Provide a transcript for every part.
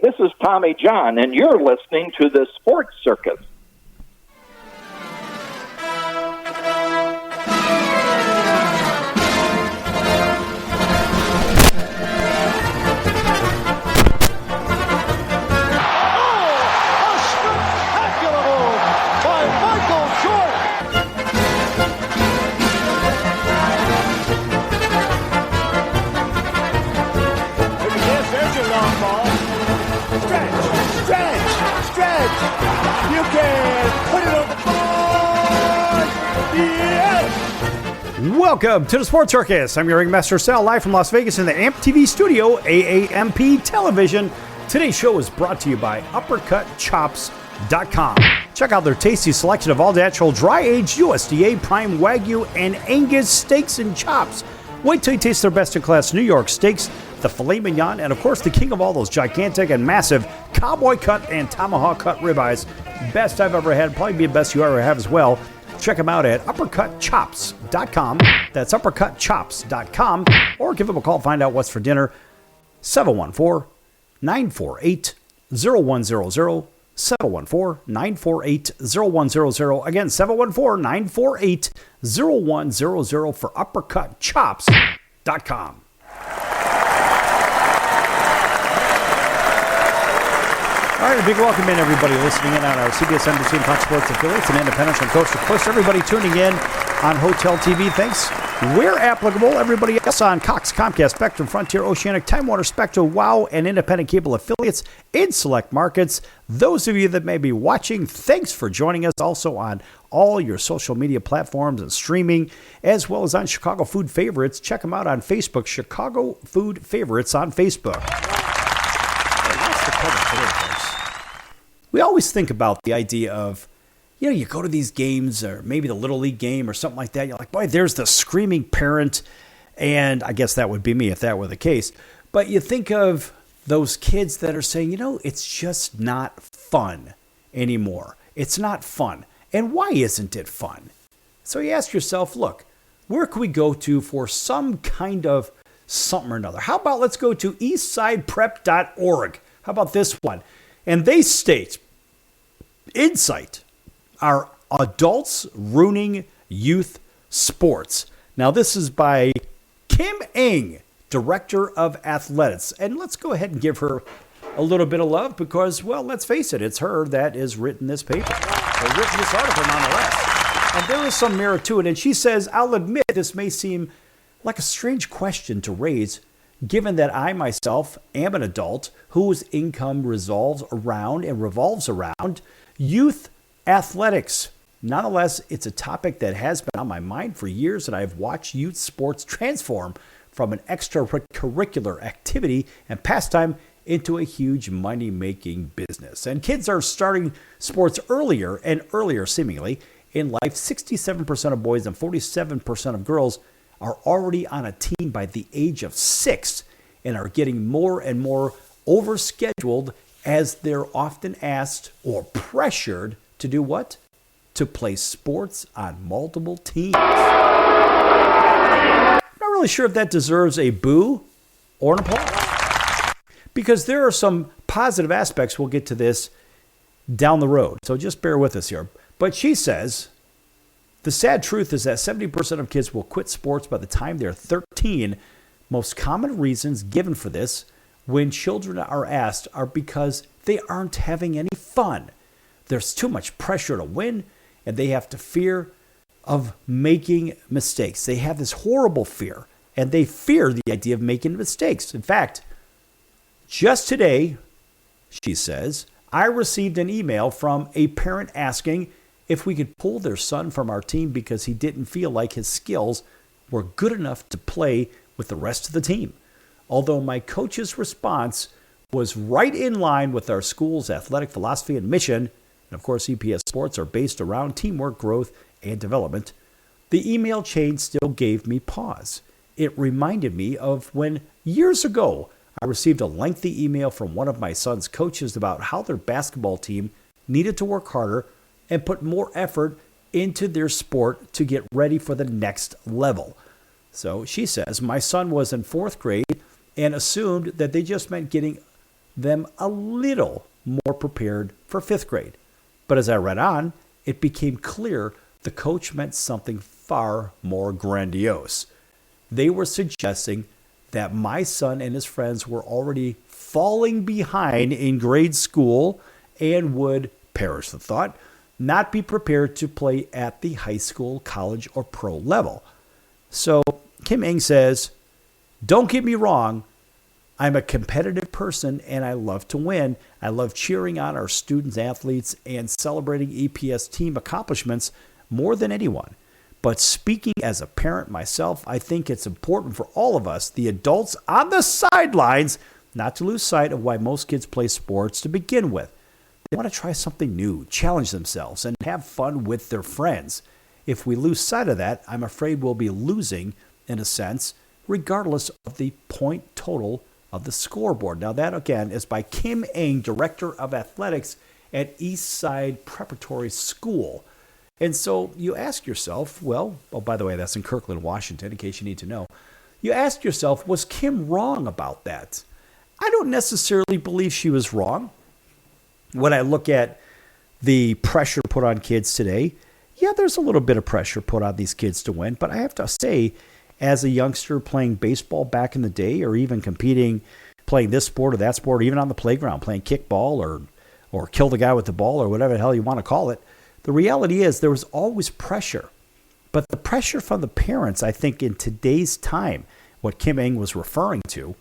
this is Tommy John, and you're listening to the Sports Circus. Welcome to the Sports Circus. I'm your ringmaster Sal, live from Las Vegas in the AMP TV studio, AAMP Television. Today's show is brought to you by UppercutChops.com. Check out their tasty selection of all-natural, dry-aged USDA, prime Wagyu, and Angus steaks and chops. Wait till you taste their best-in-class New York steaks, the filet mignon, and of course the king of all those gigantic and massive cowboy cut and tomahawk cut ribeyes. Best I've ever had, probably be the best you ever have as well. Check them out at UppercutChops.com. That's UppercutChops.com. Or give them a call, find out what's for dinner. 714-948-0100. 714-948-0100. Again, 714-948-0100 for UppercutChops.com. All right, a big welcome in, everybody listening in on our CBS NBC and Fox Sports affiliates and independents from coast to coast. Everybody tuning in on Hotel TV, thanks. Where applicable, everybody else on Cox, Comcast, Spectrum, Frontier, Oceanic, Time Warner, Spectrum, WOW, and independent cable affiliates in select markets. Those of you that may be watching, thanks for joining us. Also on all your social media platforms and streaming, as well as on Chicago Food Favorites. Check them out on Facebook, Chicago Food Favorites on Facebook. We always think about the idea of, you go to these games or maybe the Little League game or something like that. You're like, boy, there's the screaming parent. And I guess that would be me if that were the case. But you think of those kids that are saying, it's just not fun anymore. It's not fun. And why isn't it fun? So you ask yourself, look, where can we go to for some kind of something or another? How about let's go to eastsideprep.org. How about this one? And they state, Insight, are adults ruining youth sports. Now, this is by Kim Ng, Director of Athletics. And let's go ahead and give her a little bit of love because, well, let's face it, it's her that has written this paper, or written this article nonetheless. And there is some merit to it. And she says, I'll admit this may seem like a strange question to raise, given that I myself am an adult whose income revolves around youth athletics. Nonetheless, it's a topic that has been on my mind for years, and I've watched youth sports transform from an extracurricular activity and pastime into a huge money-making business. And kids are starting sports earlier and earlier, seemingly, in life. 67% of boys and 47% of girls are already on a team by the age of 6 and are getting more and more overscheduled as they're often asked or pressured to do what? To play sports on multiple teams. Not really sure if that deserves a boo or an applause, because there are some positive aspects. We'll get to this down the road, so just bear with us here. But she says, the sad truth is that 70% of kids will quit sports by the time they're 13. Most common reasons given for this when children are asked are because they aren't having any fun. There's too much pressure to win, and they have to fear of making mistakes. They have this horrible fear, and they fear the idea of making mistakes. In fact, just today, she says, I received an email from a parent asking if we could pull their son from our team because he didn't feel like his skills were good enough to play with the rest of the team. Although my coach's response was right in line with our school's athletic philosophy and mission, and of course EPS sports are based around teamwork, growth, and development, the email chain still gave me pause. It reminded me of when years ago I received a lengthy email from one of my son's coaches about how their basketball team needed to work harder and put more effort into their sport to get ready for the next level. So she says, my son was in 4th grade and assumed that they just meant getting them a little more prepared for fifth grade. But as I read on, it became clear the coach meant something far more grandiose. They were suggesting that my son and his friends were already falling behind in grade school and would, perish the thought, not be prepared to play at the high school, college, or pro level. So Kim Eng says, don't get me wrong, I'm a competitive person and I love to win. I love cheering on our students, athletes, and celebrating EPS team accomplishments more than anyone. But speaking as a parent myself, I think it's important for all of us, the adults on the sidelines, not to lose sight of why most kids play sports to begin with. They want to try something new, challenge themselves, and have fun with their friends. If we lose sight of that, I'm afraid we'll be losing, in a sense, regardless of the point total of the scoreboard. Now that, again, is by Kim Eng, Director of Athletics at Eastside Preparatory School. And so you ask yourself, well, oh, by the way, that's in Kirkland, Washington, in case you need to know. You ask yourself, was Kim wrong about that? I don't necessarily believe she was wrong. When I look at the pressure put on kids today, yeah, there's a little bit of pressure put on these kids to win. But I have to say, as a youngster playing baseball back in the day, or even competing, playing this sport or that sport, or even on the playground, playing kickball or kill the guy with the ball or whatever the hell you want to call it, the reality is there was always pressure. But the pressure from the parents, I think in today's time, what Kim Eng was referring to,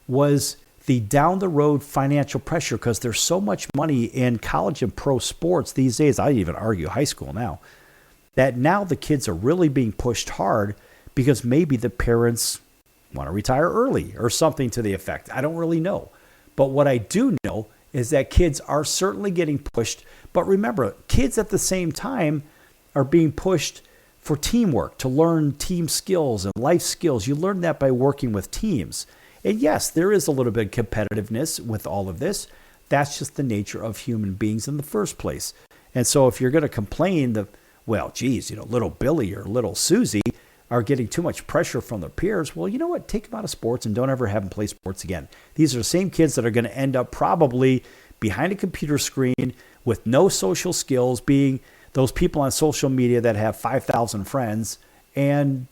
was the down-the-road financial pressure, because there's so much money in college and pro sports these days, I'd even argue high school now, that now the kids are really being pushed hard because maybe the parents want to retire early or something to the effect. I don't really know. But what I do know is that kids are certainly getting pushed. But remember, kids at the same time are being pushed for teamwork, to learn team skills and life skills. You learn that by working with teams. And yes, there is a little bit of competitiveness with all of this. That's just the nature of human beings in the first place. And so if you're going to complain that, well, geez, little Billy or little Susie are getting too much pressure from their peers, well, you know what? Take them out of sports and don't ever have them play sports again. These are the same kids that are going to end up probably behind a computer screen with no social skills, being those people on social media that have 5,000 friends and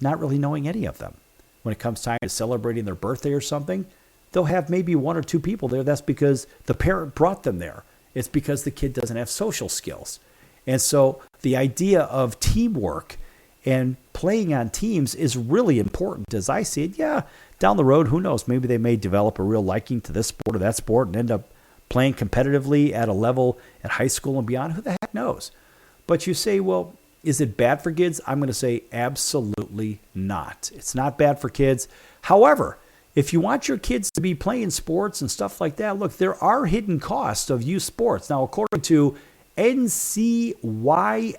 not really knowing any of them. When it comes time to celebrating their birthday or something, they'll have maybe one or two people there. That's because the parent brought them there. It's because the kid doesn't have social skills. And so the idea of teamwork and playing on teams is really important. As I see it, yeah, down the road, who knows? Maybe they may develop a real liking to this sport or that sport and end up playing competitively at a level at high school and beyond. Who the heck knows? But you say, well, is it bad for kids? I'm going to say absolutely not. It's not bad for kids. However, if you want your kids to be playing sports and stuff like that, look, there are hidden costs of youth sports. Now, according to NCYS.org,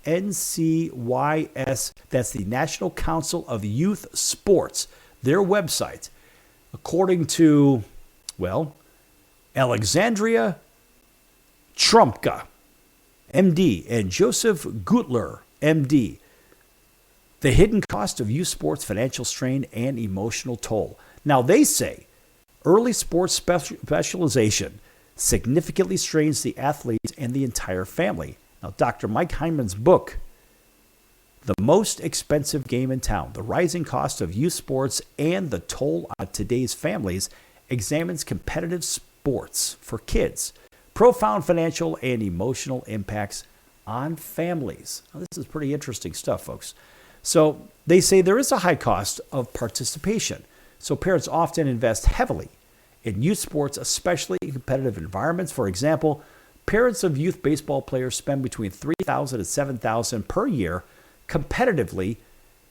NCYS, that's the National Council of Youth Sports, their website, according to, well, Alexandria Trumpka, MD, and Joseph Gutler, MD, the hidden cost of youth sports, financial strain, and emotional toll. Now, they say early sports specialization significantly strains the athletes and the entire family. Now, Dr. Mike Hyman's book, The Most Expensive Game in Town, The Rising Cost of Youth Sports and the Toll on Today's Families, examines competitive sports for kids, profound financial and emotional impacts on families. Now, this is pretty interesting stuff, folks. So they say there is a high cost of participation. So parents often invest heavily in youth sports, especially in competitive environments. For example, parents of youth baseball players spend between $3,000 and $7,000 per year competitively.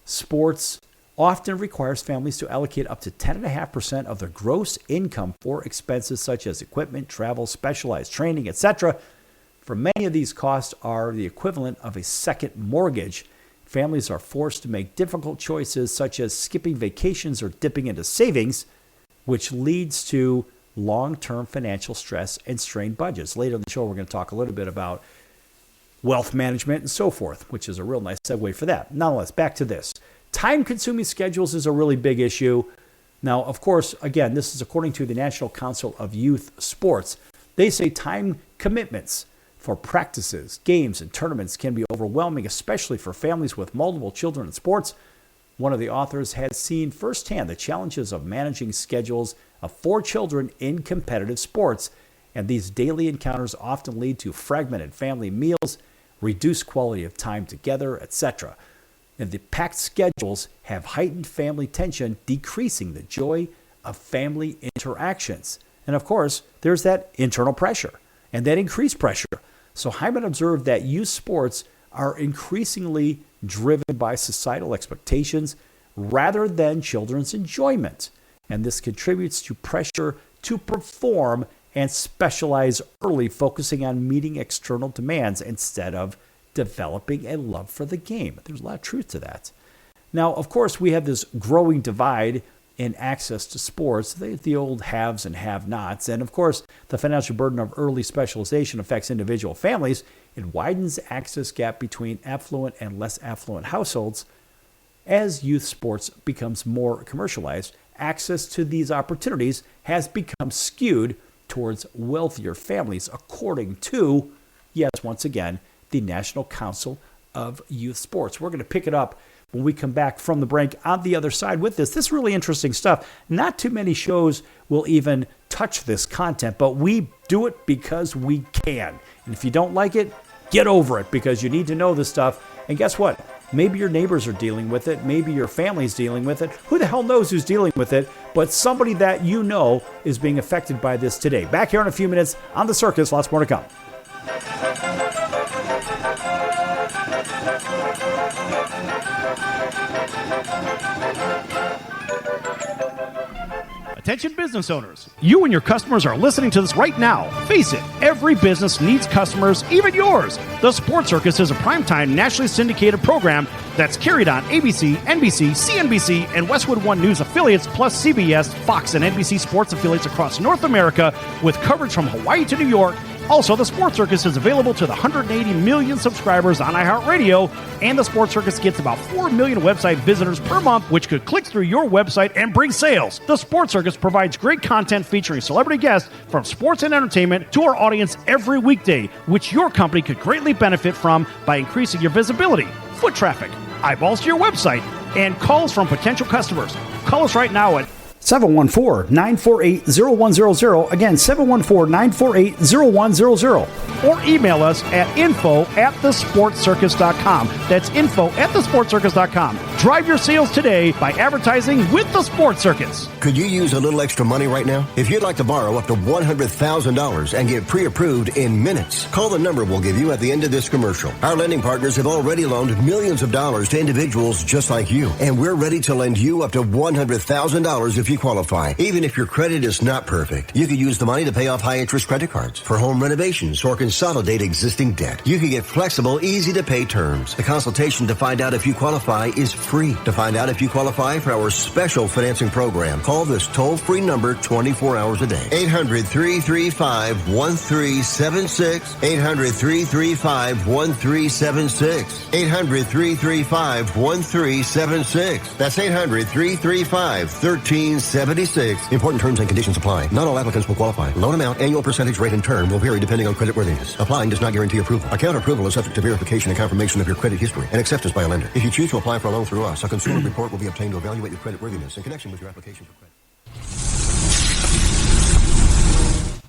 Sports often requires families to allocate up to 10.5% of their gross income for expenses such as equipment, travel, specialized training, etc. For many of these costs are the equivalent of a second mortgage. Families are forced to make difficult choices such as skipping vacations or dipping into savings, which leads to long-term financial stress and strained budgets. Later in the show, we're going to talk a little bit about wealth management and so forth, which is a real nice segue for that. Nonetheless, back to this. Time-consuming schedules is a really big issue. Now, of course, again, this is according to the National Council of Youth Sports. They say time commitments for practices, games, and tournaments can be overwhelming, especially for families with multiple children in sports. One of the authors has seen firsthand the challenges of managing schedules of 4 children in competitive sports, and these daily encounters often lead to fragmented family meals, reduced quality of time together, etc. And the packed schedules have heightened family tension, decreasing the joy of family interactions. And of course, there's that internal pressure and that increased pressure. So Hyman observed that youth sports are increasingly driven by societal expectations rather than children's enjoyment. And this contributes to pressure to perform and specialize early, focusing on meeting external demands instead of developing a love for the game. There's a lot of truth to that. Now, of course, we have this growing divide in access to sports, the old haves and have-nots. And of course, the financial burden of early specialization affects individual families. It widens the access gap between affluent and less affluent households. As youth sports becomes more commercialized, access to these opportunities has become skewed towards wealthier families, according to, yes, once again, the National Council of Youth Sports. We're going to pick it up when we come back from the break on the other side with this. This is really interesting stuff. Not too many shows will even touch this content, but we do it because we can. And if you don't like it, get over it, because you need to know this stuff. And guess what? Maybe your neighbors are dealing with it. Maybe your family's dealing with it. Who the hell knows who's dealing with it? But somebody that you know is being affected by this today. Back here in a few minutes on The Circus. Lots more to come. Attention business owners, you and your customers are listening to this right now. Face it, every business needs customers, even yours. The Sports Circus is a primetime nationally syndicated program that's carried on ABC, NBC, CNBC, and Westwood One News affiliates, plus CBS, Fox, and NBC sports affiliates across North America, with coverage from Hawaii to New York. Also, the Sports Circus is available to the 180 million subscribers on iHeartRadio, and the Sports Circus gets about 4 million website visitors per month, which could click through your website and bring sales. The Sports Circus provides great content featuring celebrity guests from sports and entertainment to our audience every weekday, which your company could greatly benefit from by increasing your visibility, foot traffic, eyeballs to your website, and calls from potential customers. Call us right now at 714-948-0100. Again, 714-948-0100. Or email us at info@thesportscircus.com. That's info@thesportscircus.com. Drive your sales today by advertising with the Sports Circus. Could you use a little extra money right now? If you'd like to borrow up to $100,000 and get pre-approved in minutes, call the number we'll give you at the end of this commercial. Our lending partners have already loaned millions of dollars to individuals just like you, and we're ready to lend you up to $100,000 if you qualify. Even if your credit is not perfect, you could use the money to pay off high-interest credit cards, for home renovations, or consolidate existing debt. You can get flexible, easy-to-pay terms. The consultation to find out if you qualify is free. To find out if you qualify for our special financing program, call this toll-free number 24 hours a day. 800-335-1376. 800-335-1376. 800-335-1376. That's 800-335-1376. Important terms and conditions apply. Not all applicants will qualify. Loan amount, annual percentage rate, and term will vary depending on creditworthiness. Applying does not guarantee approval. Account approval is subject to verification and confirmation of your credit history and acceptance by a lender. If you choose to apply for a loan through us, a consumer report will be obtained to evaluate your creditworthiness in connection with your application for credit.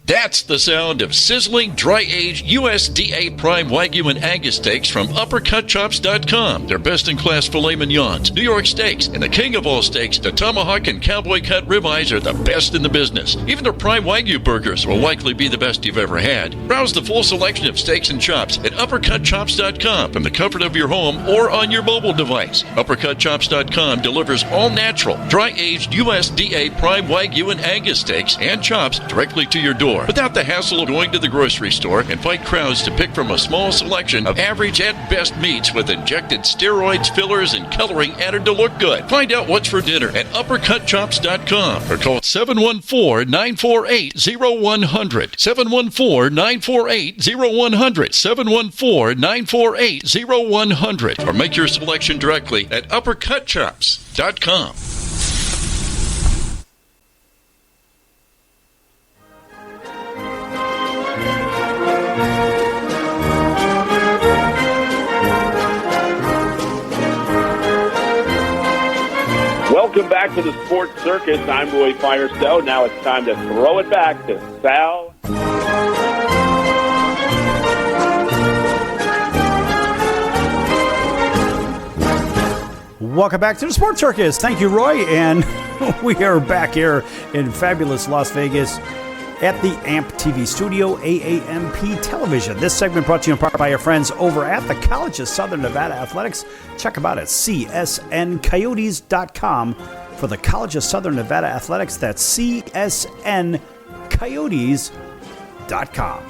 That's the sound of sizzling, dry-aged USDA Prime Wagyu and Angus steaks from UpperCutChops.com. Their best-in-class filet mignons, New York steaks, and the king of all steaks, the tomahawk and cowboy cut ribeyes are the best in the business. Even their Prime Wagyu burgers will likely be the best you've ever had. Browse the full selection of steaks and chops at UpperCutChops.com from the comfort of your home or on your mobile device. UpperCutChops.com delivers all-natural, dry-aged USDA Prime Wagyu and Angus steaks and chops directly to your door, without the hassle of going to the grocery store and fight crowds to pick from a small selection of average and best meats with injected steroids, fillers, and coloring added to look good. Find out what's for dinner at UpperCutChops.com or call 714-948-0100. 714-948-0100. 714-948-0100. Or make your selection directly at UpperCutChops.com. back to the Sports Circus. I'm Roy Firestone. Now it's time to throw it back to Sal. Welcome back to the Sports Circus. Thank you, Roy. And we are back here in fabulous Las Vegas at the AMP TV studio, AAMP Television. This segment brought to you in part by our friends over at the College of Southern Nevada Athletics. Check them out at csncoyotes.com for the College of Southern Nevada Athletics. That's csncoyotes.com.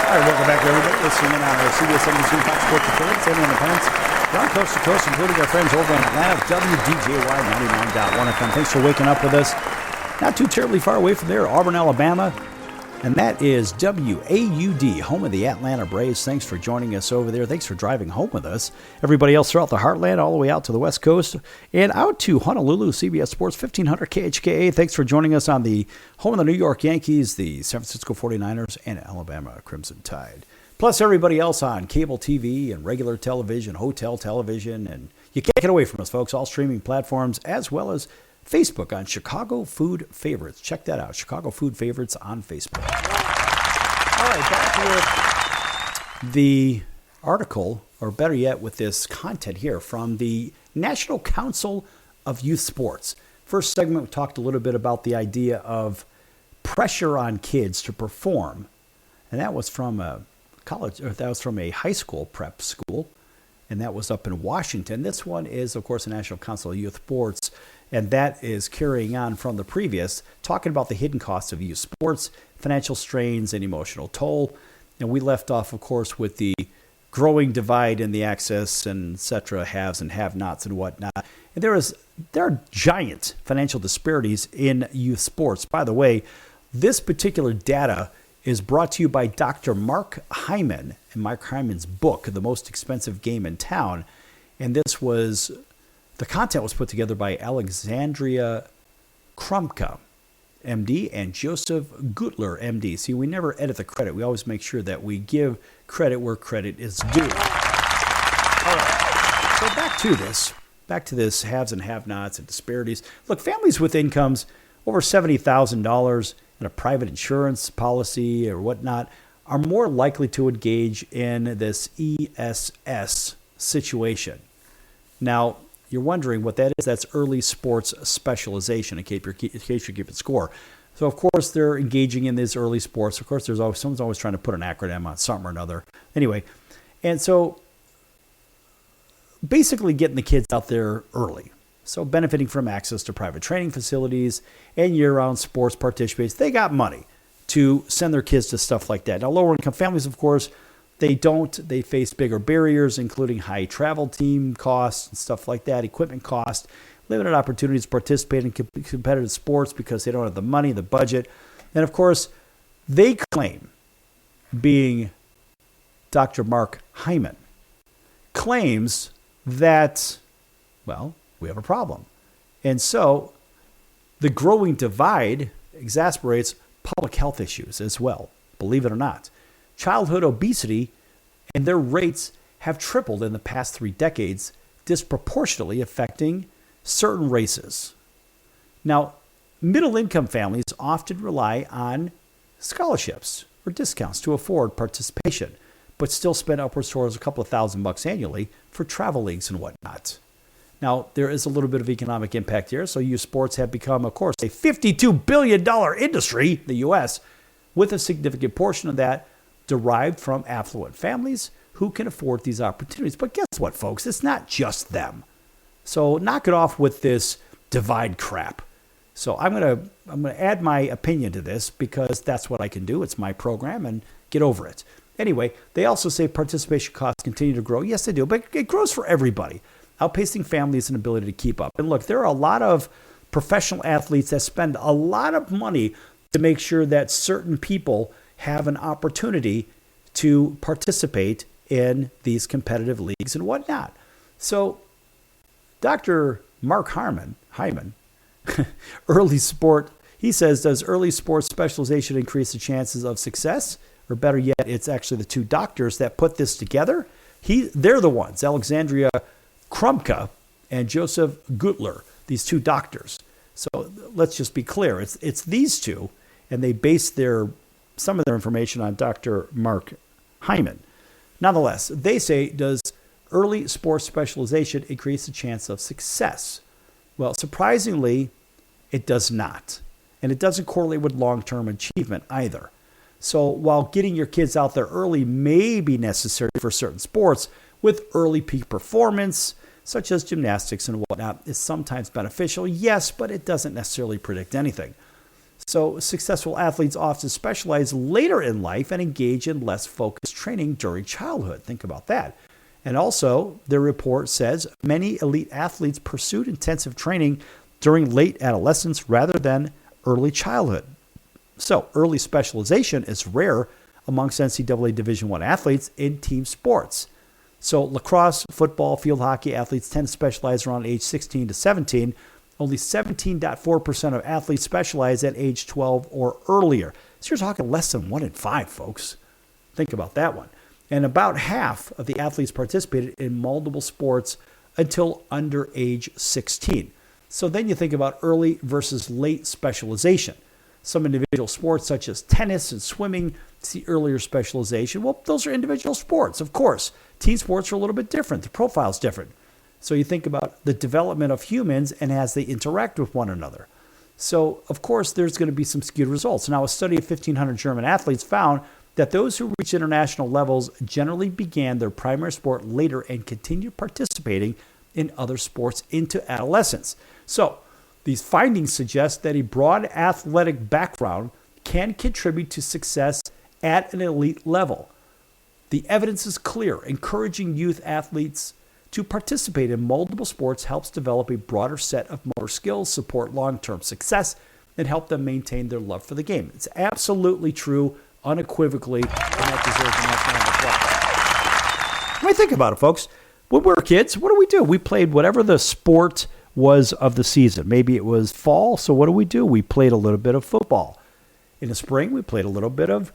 All right, welcome back, everybody. Listening in on our CBS 72 Fox Sports affiliates and independents around coast to coast, including our friends over in Atlanta, WDJY 99.1 FM. Thanks for waking up with us. Not too terribly far away from there, Auburn, Alabama. And that is WAUD, home of the Atlanta Braves. Thanks for joining us over there. Thanks for driving home with us. Everybody else throughout the heartland, all the way out to the West Coast and out to Honolulu, CBS Sports 1500 KHKA. Thanks for joining us on the home of the New York Yankees, the San Francisco 49ers, and Alabama Crimson Tide. Plus everybody else on cable TV and regular television, hotel television. And you can't get away from us, folks. All streaming platforms as well as Facebook on Chicago Food Favorites. Check that out, Chicago Food Favorites on Facebook. All right, back with the article, or better yet, with this content here from the National Council of Youth Sports. First segment, we talked a little bit about the idea of pressure on kids to perform, and that was from a college, or that was from a high school prep school, and that was up in Washington. This one is, of course, the National Council of Youth Sports. And that is carrying on from the previous, talking about the hidden costs of youth sports, financial strains, and emotional toll. And we left off, of course, with the growing divide in the access and et cetera, haves and have-nots and whatnot. And there are giant financial disparities in youth sports. By the way, this particular data is brought to you by Dr. Mark Hyman and Mark Hyman's book, The Most Expensive Game in Town. And this was... The content was put together by Alexandria Krumka, MD, and Joseph Gutler, MD. See, we never edit the credit. We always make sure that we give credit where credit is due. All right. So back to this haves and have-nots and disparities. Look, families with incomes over $70,000 and a private insurance policy or whatnot are more likely to engage in this ESS situation. Now, you're wondering what that is. That's early sports specialization, in case you're keeping score. So, of course, they're engaging in these early sports. Of course, someone's always trying to put an acronym on something or another. Anyway, and so basically getting the kids out there early. So benefiting from access to private training facilities and year-round sports participants. They got money to send their kids to stuff like that. Now, lower-income families, of course, they don't. They face bigger barriers, including high travel team costs and stuff like that, equipment costs, limited opportunities to participate in competitive sports because they don't have the money, the budget. And, of course, they claim, being Dr. Mark Hyman, claims that, well, we have a problem. And so the growing divide exacerbates public health issues as well, believe it or not. Childhood obesity and their rates have tripled in the past 3 decades, disproportionately affecting certain races. Now, middle-income families often rely on scholarships or discounts to afford participation, but still spend upwards towards a couple of $1,000 annually for travel leagues and whatnot. Now, there is a little bit of economic impact here, so youth sports have become, of course, a $52 billion industry in the U.S., with a significant portion of that derived from affluent families who can afford these opportunities. But guess what, folks? It's not just them. So knock it off with this divide crap. So I'm gonna add my opinion to this because that's what I can do. It's my program, and get over it. Anyway, they also say participation costs continue to grow. Yes, they do, but it grows for everybody, outpacing families' inability to keep up. And look, there are a lot of professional athletes that spend a lot of money to make sure that certain people have an opportunity to participate in these competitive leagues and whatnot. So Dr. Mark Hyman, early sport, he says, does early sports specialization increase the chances of success? Or better yet, it's actually the two doctors that put this together. They're the ones, Alexandria Krumka and Joseph Gutler, these two doctors. So let's just be clear. It's these two, and they base some of their information on Dr. Mark Hyman. Nonetheless, they say, does early sports specialization increase the chance of success? Well, surprisingly, it does not. And it doesn't correlate with long-term achievement either. So while getting your kids out there early may be necessary for certain sports, with early peak performance, such as gymnastics and whatnot, is sometimes beneficial, yes, but it doesn't necessarily predict anything. So successful athletes often specialize later in life and engage in less focused training during childhood. Think about that. And also, their report says many elite athletes pursued intensive training during late adolescence rather than early childhood. So early specialization is rare amongst NCAA Division I athletes in team sports. So lacrosse, football, field hockey athletes tend to specialize around age 16 to 17. Only 17.4% of athletes specialize at age 12 or earlier. So you're talking less than 1 in 5, folks. Think about that one. And about half of the athletes participated in multiple sports until under age 16. So then you think about early versus late specialization. Some individual sports such as tennis and swimming see earlier specialization. Well, those are individual sports, of course. Team sports are a little bit different. The profile's different. So you think about the development of humans and as they interact with one another. So, of course, there's going to be some skewed results. Now, a study of 1,500 German athletes found that those who reach international levels generally began their primary sport later and continued participating in other sports into adolescence. So, these findings suggest that a broad athletic background can contribute to success at an elite level. The evidence is clear. Encouraging youth athletes to participate in multiple sports helps develop a broader set of motor skills, support long-term success, and help them maintain their love for the game. It's absolutely true, unequivocally, and that deserves a nice round of applause. When I think about it, folks, when we were kids, what do? We played whatever the sport was of the season. Maybe it was fall, so what do? We played a little bit of football. In the spring, we played a little bit of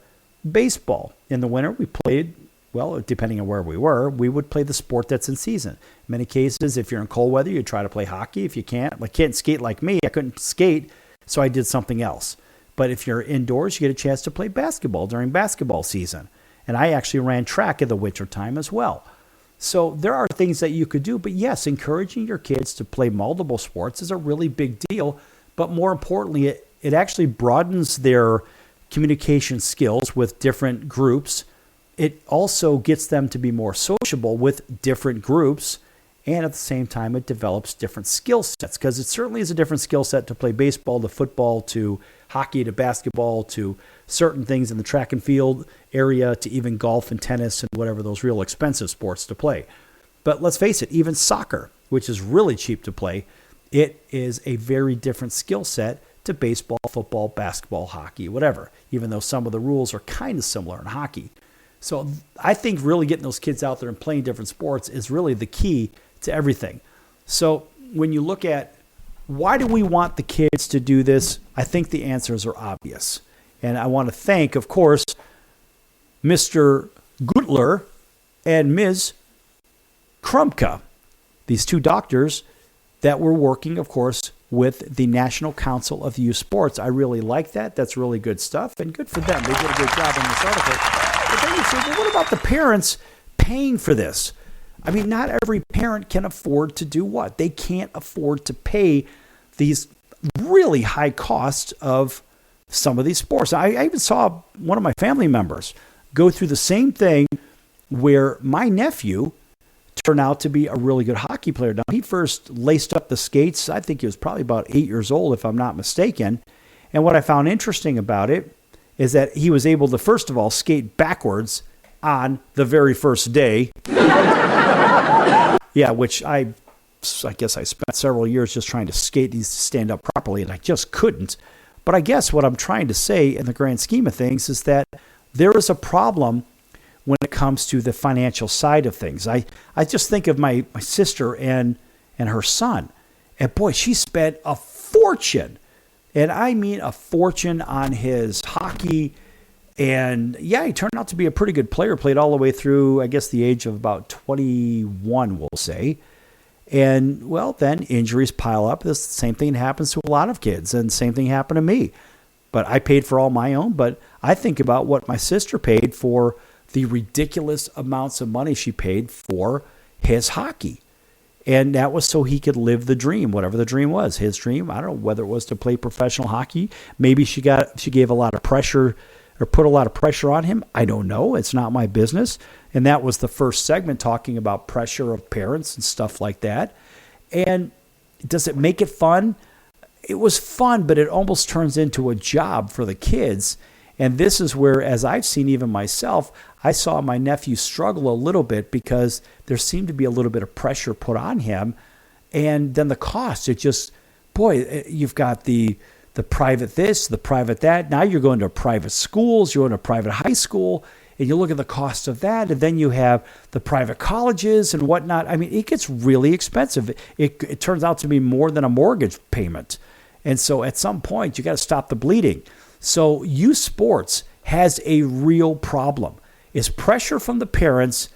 baseball. In the winter, we played, well, depending on where we were, we would play the sport that's in season. In many cases, if you're in cold weather, you try to play hockey. If you can't, I can't skate like me. I couldn't skate, so I did something else. But if you're indoors, you get a chance to play basketball during basketball season. And I actually ran track in the wintertime as well. So there are things that you could do. But yes, encouraging your kids to play multiple sports is a really big deal. But more importantly, it actually broadens their communication skills with different groups. It also gets them to be more sociable with different groups. And at the same time, it develops different skill sets, because it certainly is a different skill set to play baseball to football to hockey to basketball to certain things in the track and field area to even golf and tennis and whatever those real expensive sports to play. But let's face it, even soccer, which is really cheap to play, it is a very different skill set to baseball, football, basketball, hockey, whatever, even though some of the rules are kind of similar in hockey. So I think really getting those kids out there and playing different sports is really the key to everything. So when you look at why do we want the kids to do this, I think the answers are obvious. And I want to thank, of course, Mr. Gutler and Ms. Krumka, these two doctors that were working, of course, with the National Council of Youth Sports. I really like that. That's really good stuff, and good for them. They did a good job on this article. But then you say, well, what about the parents paying for this? I mean, not every parent can afford to do what? They can't afford to pay these really high costs of some of these sports. I even saw one of my family members go through the same thing where my nephew turned out to be a really good hockey player. Now, he first laced up the skates. I think he was probably about 8 years old, if I'm not mistaken. And what I found interesting about it is that he was able to, first of all, skate backwards on the very first day. Yeah, which I guess I spent several years just trying to skate these to stand up properly, and I just couldn't. But I guess what I'm trying to say in the grand scheme of things is that there is a problem when it comes to the financial side of things. I just think of my sister and her son. And boy, she spent a fortune. And I mean a fortune on his hockey. And yeah, he turned out to be a pretty good player. Played all the way through, I guess, the age of about 21, we'll say. And, well, then injuries pile up. The same thing happens to a lot of kids, and same thing happened to me. But I paid for all my own, but I think about what my sister paid for the ridiculous amounts of money she paid for his hockey. And that was so he could live the dream, whatever the dream was. His dream, I don't know whether it was to play professional hockey. Maybe she gave a lot of pressure or put a lot of pressure on him. I don't know. It's not my business. And that was the first segment, talking about pressure of parents and stuff like that. And does it make it fun? It was fun, but it almost turns into a job for the kids. And this is where, as I've seen even myself, I saw my nephew struggle a little bit because there seemed to be a little bit of pressure put on him. And then the cost, it just, boy, you've got the private this, the private that. Now you're going to private schools, you're going to private high school, and you look at the cost of that, and then you have the private colleges and whatnot. I mean, it gets really expensive. It turns out to be more than a mortgage payment. And so at some point, you got to stop the bleeding. So youth sports has a real problem. It's pressure from the parents,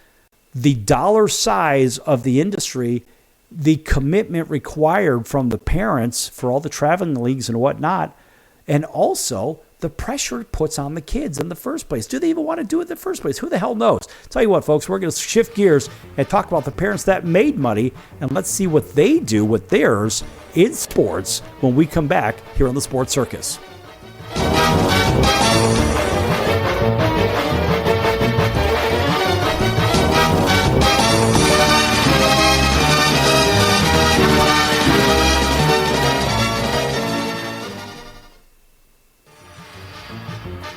the dollar size of the industry, the commitment required from the parents for all the traveling leagues and whatnot, and also the pressure it puts on the kids in the first place. Do they even want to do it in the first place? Who the hell knows? Tell you what, folks, we're going to shift gears and talk about the parents that made money, and let's see what they do with theirs in sports when we come back here on the Sports Circus.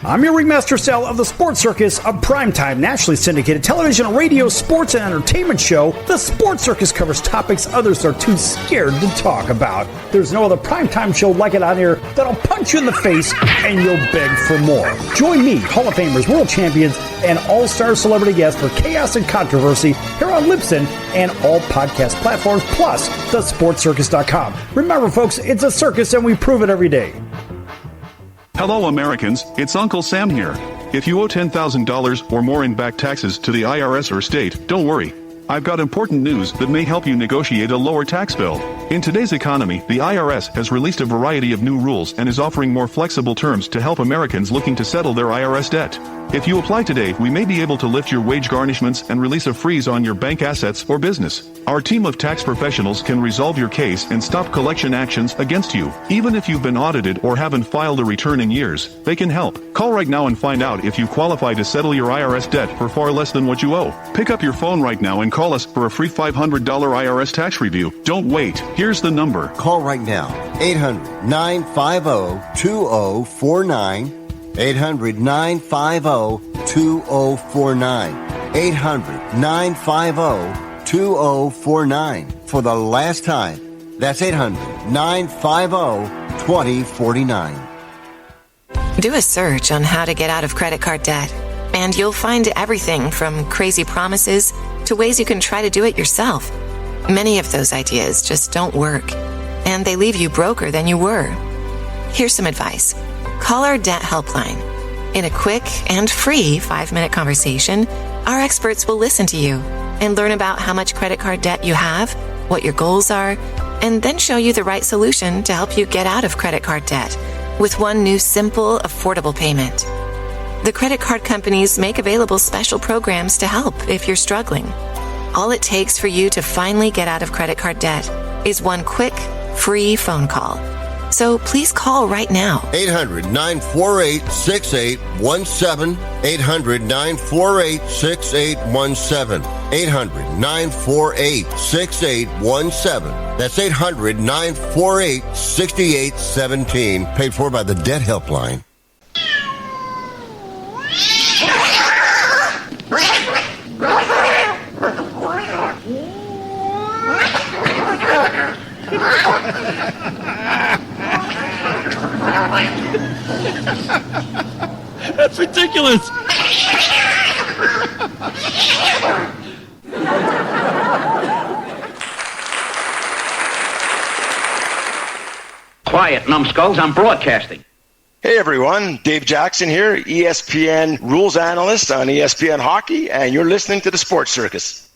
I'm your ringmaster Sal of the Sports Circus, a primetime, nationally syndicated television, radio, sports, and entertainment show. The Sports Circus covers topics others are too scared to talk about. There's no other primetime show like it on here that'll punch you in the face and you'll beg for more. Join me, Hall of Famers, world champions, and all-star celebrity guests for chaos and controversy here on Libsyn and all podcast platforms, plus thesportscircus.com. Remember, folks, it's a circus and we prove it every day. Hello, Americans. It's Uncle Sam here. If you owe $10,000 or more in back taxes to the IRS or state, don't worry. I've got important news that may help you negotiate a lower tax bill. In today's economy, the IRS has released a variety of new rules and is offering more flexible terms to help Americans looking to settle their IRS debt. If you apply today, we may be able to lift your wage garnishments and release a freeze on your bank assets or business. Our team of tax professionals can resolve your case and stop collection actions against you. Even if you've been audited or haven't filed a return in years, they can help. Call right now and find out if you qualify to settle your IRS debt for far less than what you owe. Pick up your phone right now and call us for a free $500 IRS tax review. Don't wait. Here's the number. Call right now. 800-950-2049. 800-950-2049. 800-950-2049. For the last time, that's 800-950-2049. Do a search on how to get out of credit card debt, and you'll find everything from crazy promises to ways you can try to do it yourself. Many of those ideas just don't work, and they leave you broker than you were. Here's some advice. Call our debt helpline. In a quick and free 5-minute conversation, our experts will listen to you and learn about how much credit card debt you have, what your goals are, and then show you the right solution to help you get out of credit card debt with one new simple, affordable payment. The credit card companies make available special programs to help if you're struggling. All it takes for you to finally get out of credit card debt is one quick, free phone call. So please call right now. 800-948-6817. 800-948-6817. 800-948-6817. That's 800-948-6817. Paid for by the Debt Helpline. That's ridiculous. Quiet, numbskulls, I'm broadcasting. Hey everyone, Dave Jackson here, ESPN rules analyst on ESPN Hockey, and you're listening to the Sports Circus.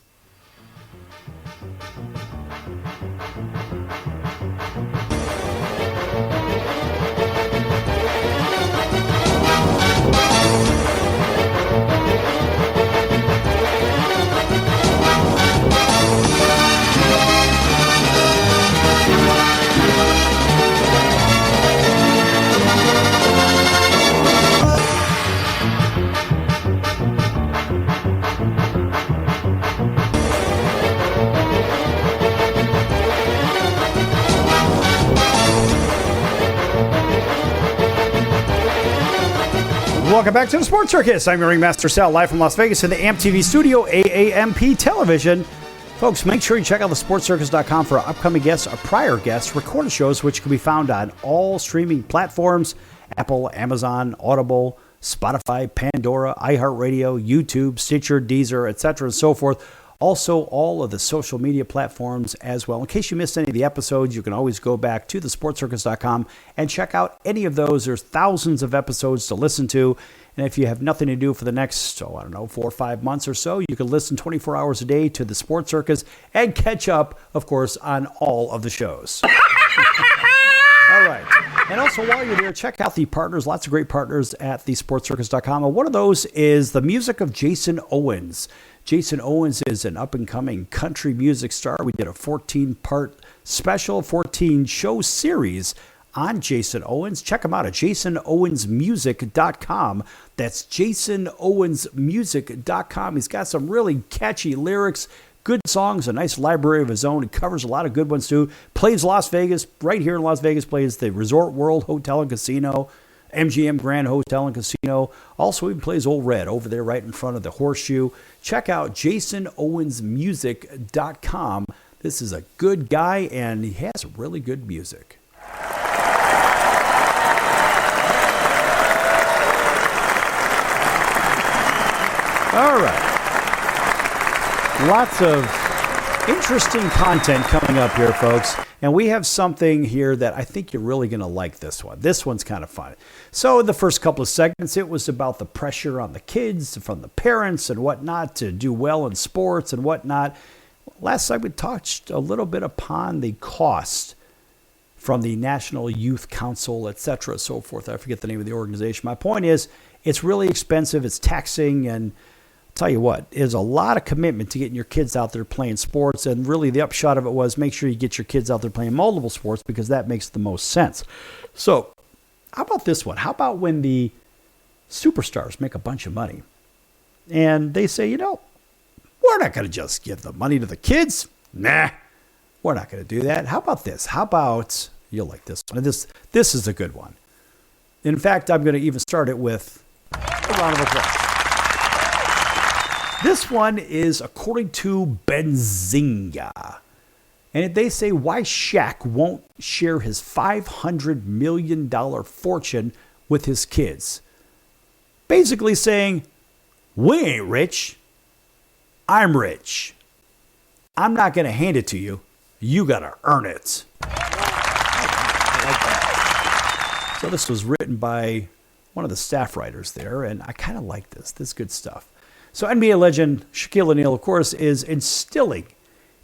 Welcome back to the Sports Circus. I'm your ringmaster Sal, live from Las Vegas in the AMP TV studio, AAMP television. Folks, make sure you check out the sportscircus.com for our upcoming guests, our prior guests, recorded shows, which can be found on all streaming platforms: Apple, Amazon, Audible, Spotify, Pandora, iHeartRadio, YouTube, Stitcher, Deezer, etc., and so forth. Also, all of the social media platforms as well. In case you missed any of the episodes, you can always go back to thesportscircus.com and check out any of those. There's thousands of episodes to listen to. And if you have nothing to do for the next, 4 or 5 months or so, you can listen 24 hours a day to the Sports Circus and catch up, of course, on all of the shows. All right. And also, while you're there, check out the partners. Lots of great partners at thesportscircus.com. And one of those is the music of Jason Owens. Jason Owens is an up-and-coming country music star. We did a 14-part special, 14-show series on Jason Owens. Check him out at jasonowensmusic.com. That's jasonowensmusic.com. He's got some really catchy lyrics, good songs, a nice library of his own. He covers a lot of good ones, too. Plays Las Vegas, right here in Las Vegas, plays the Resort World Hotel and Casino, MGM Grand Hotel and Casino. Also, he plays Old Red over there right in front of the Horseshoe. Check out jasonowensmusic.com. This is a good guy, and he has really good music. All right. Lots of interesting content coming up here, folks. And we have something here that I think you're really going to like this one. This one's kind of fun. So in the first couple of segments, it was about the pressure on the kids from the parents and whatnot to do well in sports and whatnot. Last segment touched a little bit upon the cost from the National Youth Council, etc., so forth. I forget the name of the organization. My point is, it's really expensive, it's taxing, and tell you what, there's a lot of commitment to getting your kids out there playing sports, and really the upshot of it was make sure you get your kids out there playing multiple sports because that makes the most sense. So how about this one? How about when the superstars make a bunch of money and they say, we're not going to just give the money to the kids. Nah, we're not going to do that. How about this? How about, you'll like this one. This is a good one. In fact, I'm going to even start it with a round of applause. This one is according to Benzinga. And they say why Shaq won't share his $500 million fortune with his kids. Basically saying, we ain't rich. I'm rich. I'm not going to hand it to you. You got to earn it. I like that. So this was written by one of the staff writers there, and I kind of like this. This is good stuff. So NBA legend Shaquille O'Neal, of course, is instilling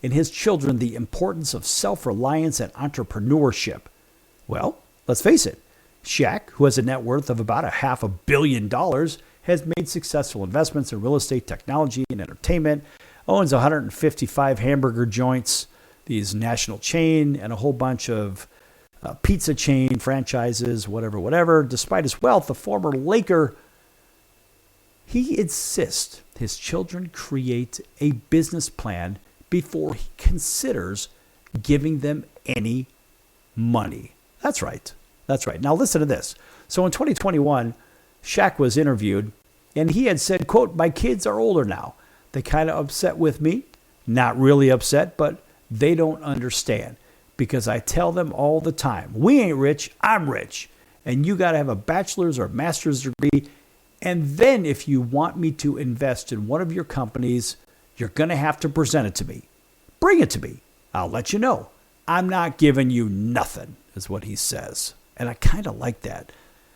in his children the importance of self-reliance and entrepreneurship. Well, let's face it. Shaq, who has a net worth of about $500 million, has made successful investments in real estate, technology, and entertainment, owns 155 hamburger joints, these national chain, and a whole bunch of pizza chain franchises, whatever. Despite his wealth, the former Laker, he insists his children create a business plan before he considers giving them any money. That's right. Now listen to this. So in 2021, Shaq was interviewed, and he had said, quote, my kids are older now. They kind of upset with me. Not really upset, but they don't understand because I tell them all the time, we ain't rich, I'm rich. And you got to have a bachelor's or master's degree. And then if you want me to invest in one of your companies, you're going to have to present it to me. Bring it to me. I'll let you know. I'm not giving you nothing, is what he says. And I kind of like that.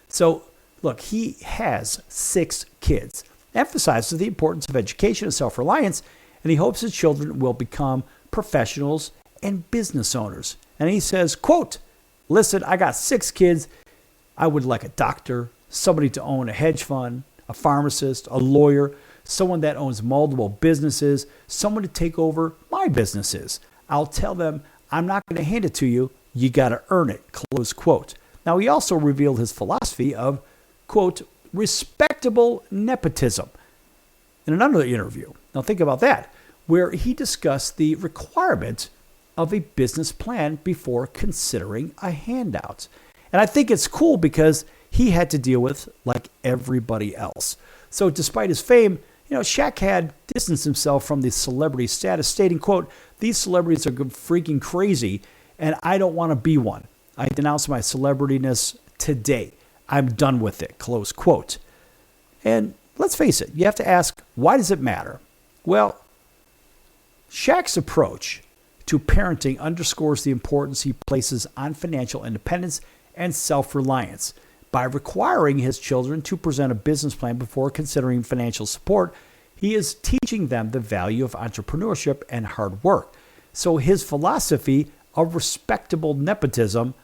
So, look, he has 6 kids, emphasizes the importance of education and self-reliance, and he hopes his children will become professionals and business owners. And he says, quote, listen, I got 6 kids. I would like a doctor, somebody to own a hedge fund, a pharmacist, a lawyer, someone that owns multiple businesses, someone to take over my businesses. I'll tell them, I'm not going to hand it to you. You got to earn it, close quote. Now, he also revealed his philosophy of, quote, respectable nepotism in another interview. Now, think about that, where he discussed the requirement of a business plan before considering a handout. And I think it's cool because he had to deal with like everybody else. So despite his fame, Shaq had distanced himself from the celebrity status, stating, quote, "These celebrities are freaking crazy, and I don't want to be one. I denounce my celebrityness today. I'm done with it," close quote. And let's face it, you have to ask, why does it matter? Well, Shaq's approach to parenting underscores the importance he places on financial independence and self-reliance. By requiring his children to present a business plan before considering financial support, he is teaching them the value of entrepreneurship and hard work. So his philosophy of respectable nepotism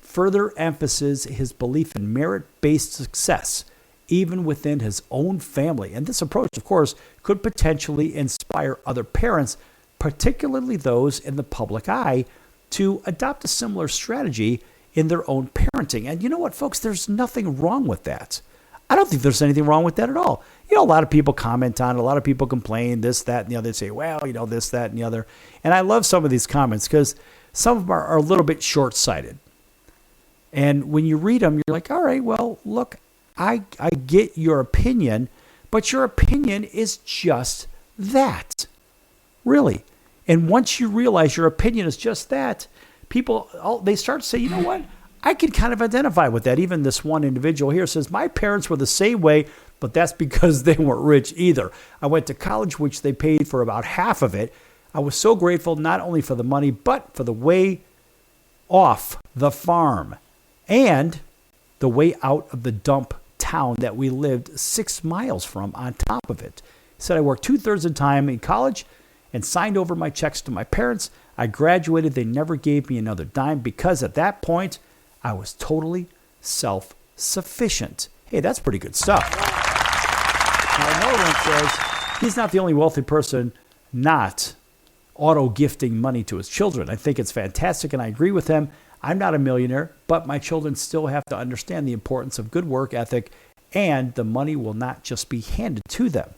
further emphasizes his belief in merit-based success, even within his own family. And this approach, of course, could potentially inspire other parents, particularly those in the public eye, to adopt a similar strategy in their own parenting. And you know what, folks? There's nothing wrong with that. I don't think there's anything wrong with that at all. A lot of people comment on it. A lot of people complain, this, that, and the other. They say, well, this, that, and the other. And I love some of these comments because some of them are a little bit short-sighted. And when you read them, you're like, all right, well, look, I get your opinion, but your opinion is just that. Really. And once you realize your opinion is just that, people, they start to say, you know what? I can kind of identify with that. Even this one individual here says, my parents were the same way, but that's because they weren't rich either. I went to college, which they paid for about half of it. I was so grateful not only for the money, but for the way off the farm and the way out of the dump town that we lived 6 miles from on top of it. He said, I worked 2/3 of the time in college and signed over my checks to my parents. I graduated. They never gave me another dime because at that point, I was totally self-sufficient. Hey, that's pretty good stuff. Now, another one says, he's not the only wealthy person not auto-gifting money to his children. I think it's fantastic, and I agree with him. I'm not a millionaire, but my children still have to understand the importance of good work ethic, and the money will not just be handed to them.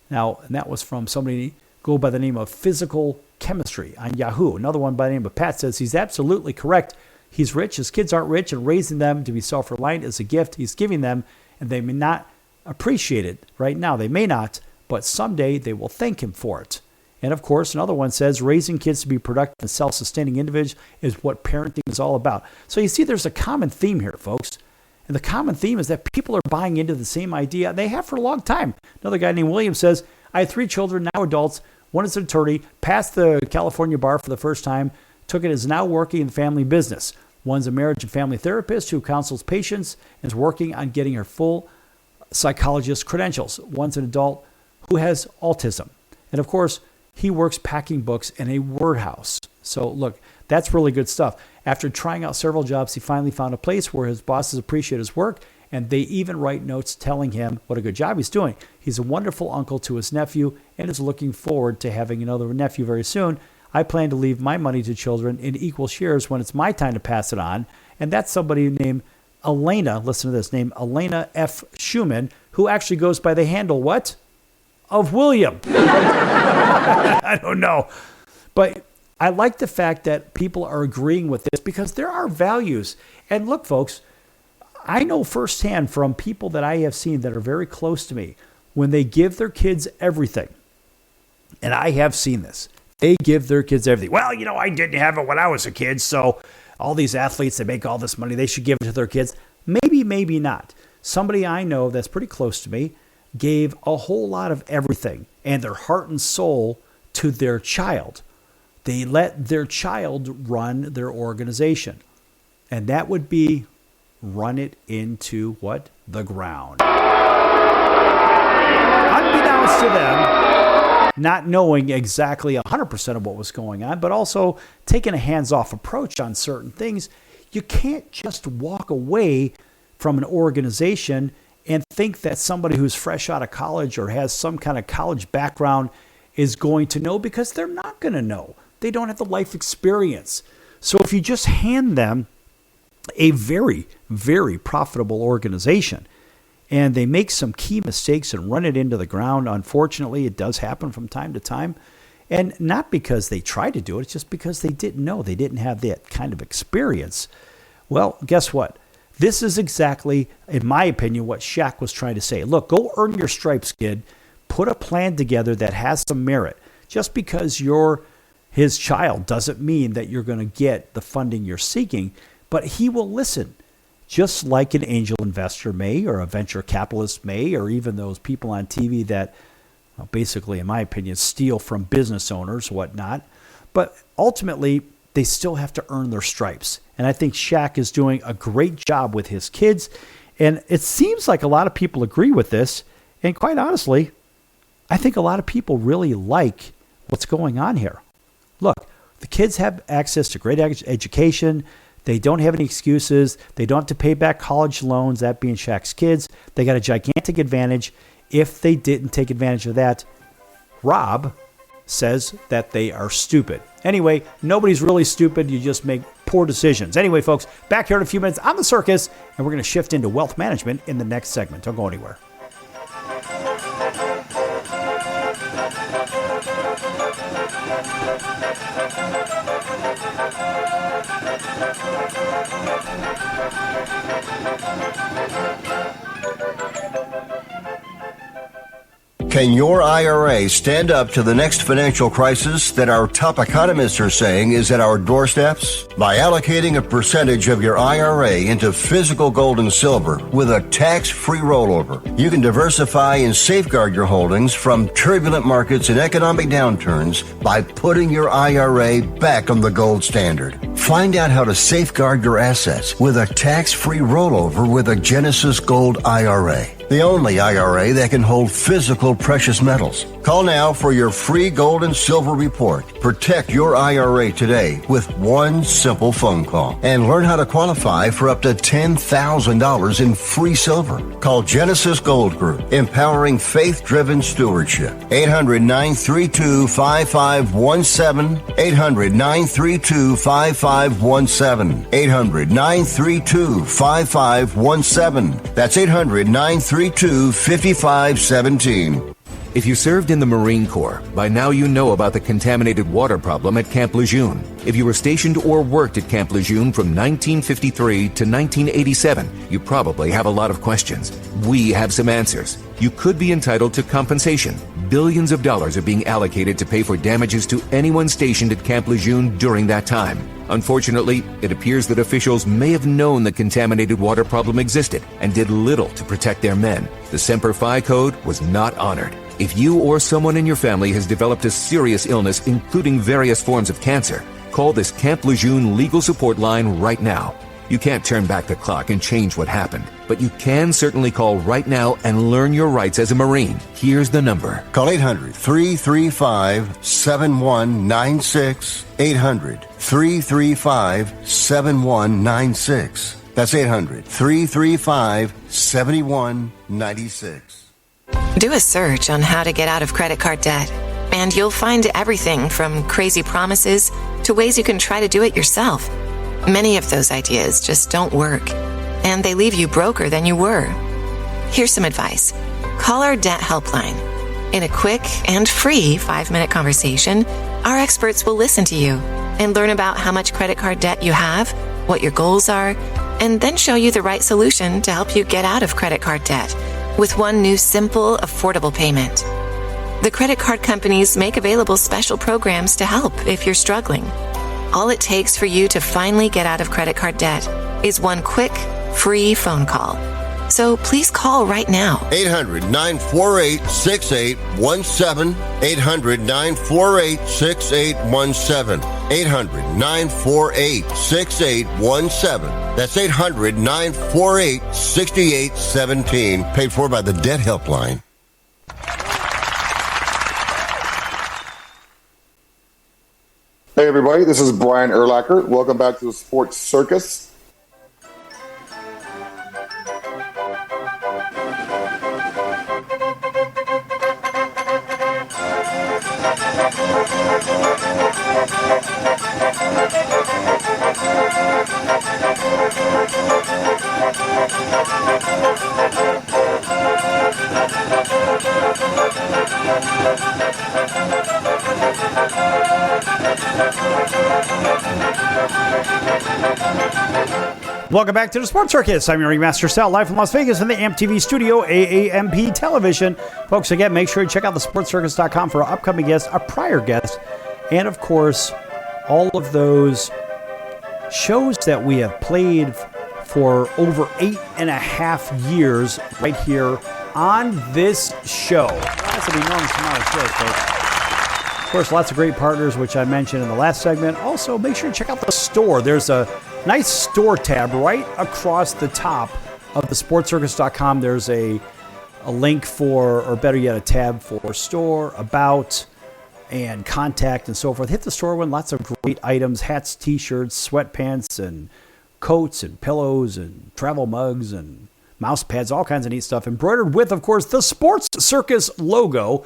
Now, and that was from somebody go by the name of Physical Chemistry on Yahoo. Another one by the name of Pat says he's absolutely correct. He's rich. His kids aren't rich, and raising them to be self-reliant is a gift he's giving them, and they may not appreciate it right now. They may not, but someday they will thank him for it. And of course, another one says raising kids to be productive and self-sustaining individuals is what parenting is all about. So you see, there's a common theme here, folks. And the common theme is that people are buying into the same idea they have for a long time. Another guy named William says, I have 3 children, now adults. One is an attorney, passed the California bar for the first time, took it, is now working in the family business. One's a marriage and family therapist who counsels patients and is working on getting her full psychologist credentials. One's an adult who has autism. And of course, he works packing books in a word house. So look, that's really good stuff. After trying out several jobs, he finally found a place where his bosses appreciate his work, and they even write notes telling him what a good job he's doing. He's a wonderful uncle to his nephew and is looking forward to having another nephew very soon. I plan to leave my money to children in equal shares when it's my time to pass it on. And that's somebody named Elena, listen to this, named Elena F. Schumann, who actually goes by the handle, what? Of William. I don't know. But I like the fact that people are agreeing with this because there are values. And look, folks, I know firsthand from people that I have seen that are very close to me, when they give their kids everything, and I have seen this, they give their kids everything. Well, I didn't have it when I was a kid, so all these athletes that make all this money, they should give it to their kids. Maybe, maybe not. Somebody I know that's pretty close to me gave a whole lot of everything and their heart and soul to their child. They let their child run their organization. And that would be run it into what? The ground. Unbeknownst to them, not knowing exactly 100% of what was going on, but also taking a hands-off approach on certain things, you can't just walk away from an organization and think that somebody who's fresh out of college or has some kind of college background is going to know, because they're not going to know. They don't have the life experience. So if you just hand them a very, very profitable organization and they make some key mistakes and run it into the ground, unfortunately, it does happen from time to time. And not because they tried to do it, it's just because they didn't know. They didn't have that kind of experience. Well, guess what? This is exactly, in my opinion, what Shaq was trying to say. Look, go earn your stripes, kid. Put a plan together that has some merit. Just because you're his child doesn't mean that you're going to get the funding you're seeking, but he will listen, just like an angel investor may, or a venture capitalist may, or even those people on TV that basically, in my opinion, steal from business owners, whatnot. But ultimately, they still have to earn their stripes. And I think Shaq is doing a great job with his kids. And it seems like a lot of people agree with this. And quite honestly, I think a lot of people really like what's going on here. Look, the kids have access to great education. They don't have any excuses. They don't have to pay back college loans, that being Shaq's kids. They got a gigantic advantage. If they didn't take advantage of that, Rob says that they are stupid. Anyway, nobody's really stupid. You just make poor decisions. Anyway, folks, back here in a few minutes on the circus, and we're going to shift into wealth management in the next segment. Don't go anywhere. Can your IRA stand up to the next financial crisis that our top economists are saying is at our doorsteps? By allocating a percentage of your IRA into physical gold and silver with a tax-free rollover, you can diversify and safeguard your holdings from turbulent markets and economic downturns by putting your IRA back on the gold standard. Find out how to safeguard your assets with a tax-free rollover with a Genesis Gold IRA. The only IRA that can hold physical precious metals. Call now for your free gold and silver report. Protect your IRA today with one simple phone call and learn how to qualify for up to $10,000 in free silver. Call Genesis Gold Group, empowering faith-driven stewardship. 800-932-5517. 800-932-5517. 800-932-5517. That's 800-932-5517. If you served in the Marine Corps, by now you know about the contaminated water problem at Camp Lejeune. If you were stationed or worked at Camp Lejeune from 1953 to 1987, you probably have a lot of questions. We have some answers. You could be entitled to compensation. Billions of dollars are being allocated to pay for damages to anyone stationed at Camp Lejeune during that time. Unfortunately, it appears that officials may have known the contaminated water problem existed and did little to protect their men. The Semper Fi code was not honored. If you or someone in your family has developed a serious illness, including various forms of cancer, call this Camp Lejeune legal support line right now. You can't turn back the clock and change what happened, but you can certainly call right now and learn your rights as a Marine. Here's the number. Call 800-335-7196. 800-335-7196. That's 800-335-7196. Do a search on how to get out of credit card debt, and you'll find everything from crazy promises to ways you can try to do it yourself. Many of those ideas just don't work, and they leave you broker than you were. Here's some advice. Call our debt helpline. In a quick and free 5-minute conversation, our experts will listen to you and learn about how much credit card debt you have, what your goals are, and then show you the right solution to help you get out of credit card debt with one new simple, affordable payment. The credit card companies make available special programs to help if you're struggling. All it takes for you to finally get out of credit card debt is one quick, free phone call. So please call right now. 800-948-6817. 800-948-6817. 800-948-6817. That's 800-948-6817. Paid for by the Debt Helpline. Hey everybody, this is Brian Urlacher. Welcome back to the Sports Circus. Welcome back to the Sports Circus. I'm your Ringmaster Sal, live from Las Vegas in the AMP TV studio, AAMP television. Folks, again, make sure you check out the sportscircus.com for our upcoming guests, our prior guests, and, of course, all of those shows that we have played for over 8.5 years right here on this show. That's an enormous amount of shows, folks. Of course, lots of great partners, which I mentioned in the last segment. Also, make sure you check out the store. There's a nice store tab right across the top of the sportscircus.com. There's a link for, or better yet, a tab for store, about, and contact, and so forth. Hit the store with lots of great items, hats, t-shirts, sweatpants, and coats, and pillows, and travel mugs, and mouse pads, all kinds of neat stuff, embroidered with, of course, the Sports Circus logo.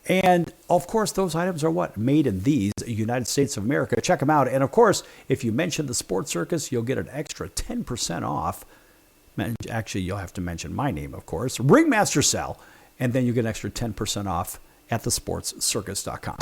And, of course, those items are what? Made in these United States of America. Check them out. And, of course, if you mention the Sports Circus, you'll get an extra 10% off. Actually, you'll have to mention my name, of course, Ringmaster Sal, and then you get an extra 10% off at thesportscircus.com.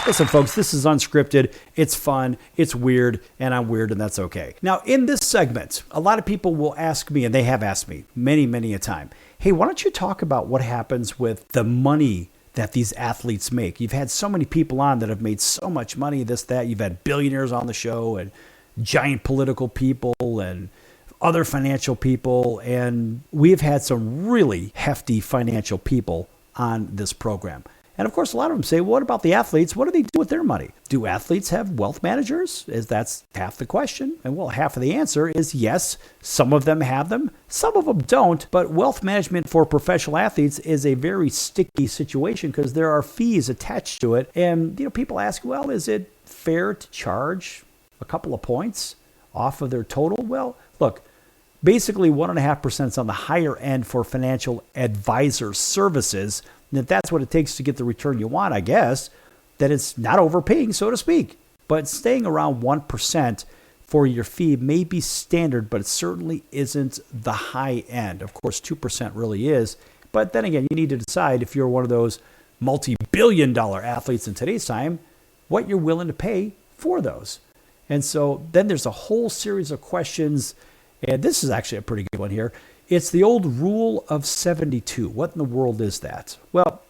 Listen, folks, this is unscripted. It's fun. It's weird. And I'm weird, and that's okay. Now, in this segment, a lot of people will ask me, and they have asked me many, many a time, hey, why don't you talk about what happens with the money that these athletes make? You've had so many people on that have made so much money, this, that. You've had billionaires on the show and giant political people and other financial people. And we've had some really hefty financial people on this program. And, of course, a lot of them say, what about the athletes? What do they do with their money? Do athletes have wealth managers? That's half the question. And, well, half of the answer is yes. Some of them have them. Some of them don't. But wealth management for professional athletes is a very sticky situation because there are fees attached to it. And, people ask, well, is it fair to charge a couple of points off of their total? Well, look, basically 1.5% is on the higher end for financial advisor services. And if that's what it takes to get the return you want, I guess, then it's not overpaying, so to speak. But staying around 1% for your fee may be standard, but it certainly isn't the high end. Of course, 2% really is. But then again, you need to decide if you're one of those multi-billion-dollar athletes in today's time, what you're willing to pay for those. And so then there's a whole series of questions, and this is actually a pretty good one here. It's the old rule of 72. What in the world is that? Well,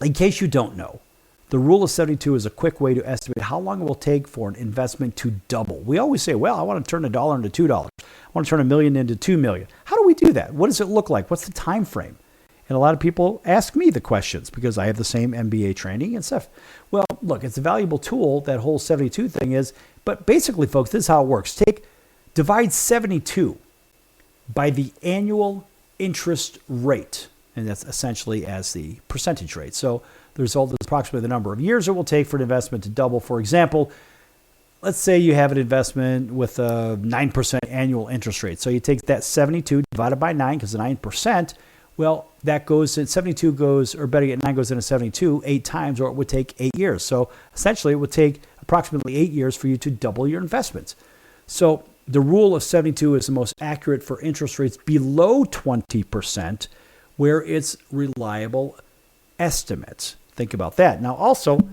in case you don't know, the rule of 72 is a quick way to estimate how long it will take for an investment to double. We always say, well, I want to turn $1 into $2. I want to turn $1 million into $2 million. How do we do that? What does it look like? What's the time frame? And a lot of people ask me the questions because I have the same MBA training and stuff. Well, look, it's a valuable tool, that whole 72 thing is. But basically, folks, this is how it works. Divide 72 by the annual interest rate, and that's essentially as the percentage rate. So the result is approximately the number of years it will take for an investment to double. For example, let's say you have an investment with a 9% annual interest rate. So you take that 72 divided by 9, because the 9%, well, that goes in 72 goes, or better yet, 9 goes into 72 8 times, or it would take 8 years. So essentially, it would take approximately 8 years for you to double your investments. So the rule of 72 is the most accurate for interest rates below 20%, where it's reliable estimates. Think about that. Now, also,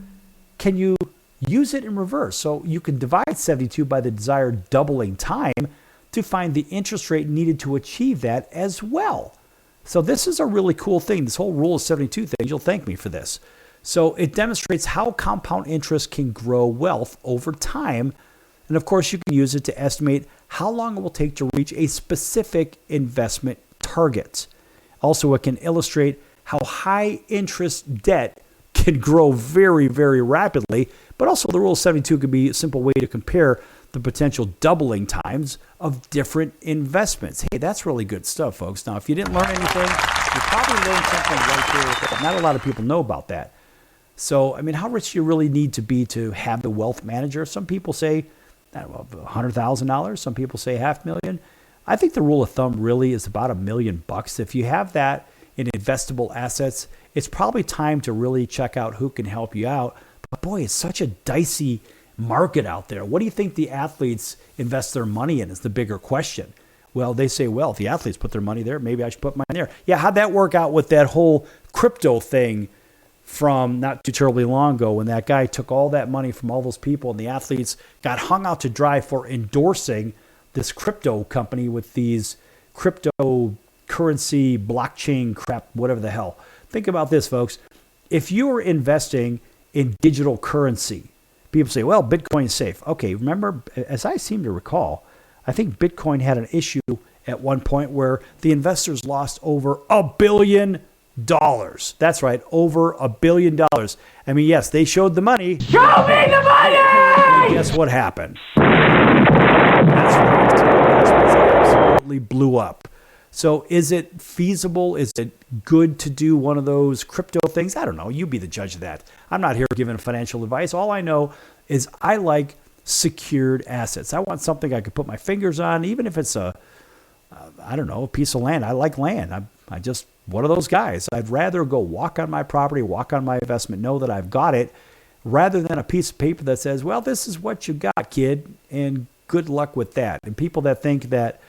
can you use it in reverse? So you can divide 72 by the desired doubling time to find the interest rate needed to achieve that as well. So this is a really cool thing. This whole rule of 72 thing, you'll thank me for this. So it demonstrates how compound interest can grow wealth over time. And of course, you can use it to estimate how long it will take to reach a specific investment target. Also, it can illustrate how high interest debt can grow very, very rapidly. But also, the rule of 72 could be a simple way to compare the potential doubling times of different investments. Hey, that's really good stuff, folks. Now, if you didn't learn anything, you probably learned something right there. Not a lot of people know about that. So, I mean, how rich do you really need to be to have the wealth manager? Some people say $100,000. Some people say $500,000. I think the rule of thumb really is about $1 million. If you have that in investable assets, it's probably time to really check out who can help you out. But boy, it's such a dicey market out there. What do you think the athletes invest their money in is the bigger question. Well, they say, well, if the athletes put their money there, maybe I should put mine there. Yeah, how'd that work out with that whole crypto thing from not too terribly long ago when that guy took all that money from all those people and the athletes got hung out to dry for endorsing this crypto company with these cryptocurrency, blockchain crap, whatever the hell. Think about this, folks. If you are investing in digital currency, people say, well, Bitcoin's safe. Okay, remember, as I seem to recall, I think Bitcoin had an issue at one point where the investors lost over $1 billion. That's right, over $1 billion. I mean, yes, they showed the money. Show me the money! And guess what happened? That's right, it absolutely blew up. So is it feasible? Is it good to do one of those crypto things? I don't know. You be the judge of that. I'm not here giving financial advice. All I know is I like secured assets. I want something I could put my fingers on, even if it's a piece of land. I like land. I just one of those guys. I'd rather go walk on my property, walk on my investment, know that I've got it, rather than a piece of paper that says, well, this is what you got, kid, and good luck with that. And people that think that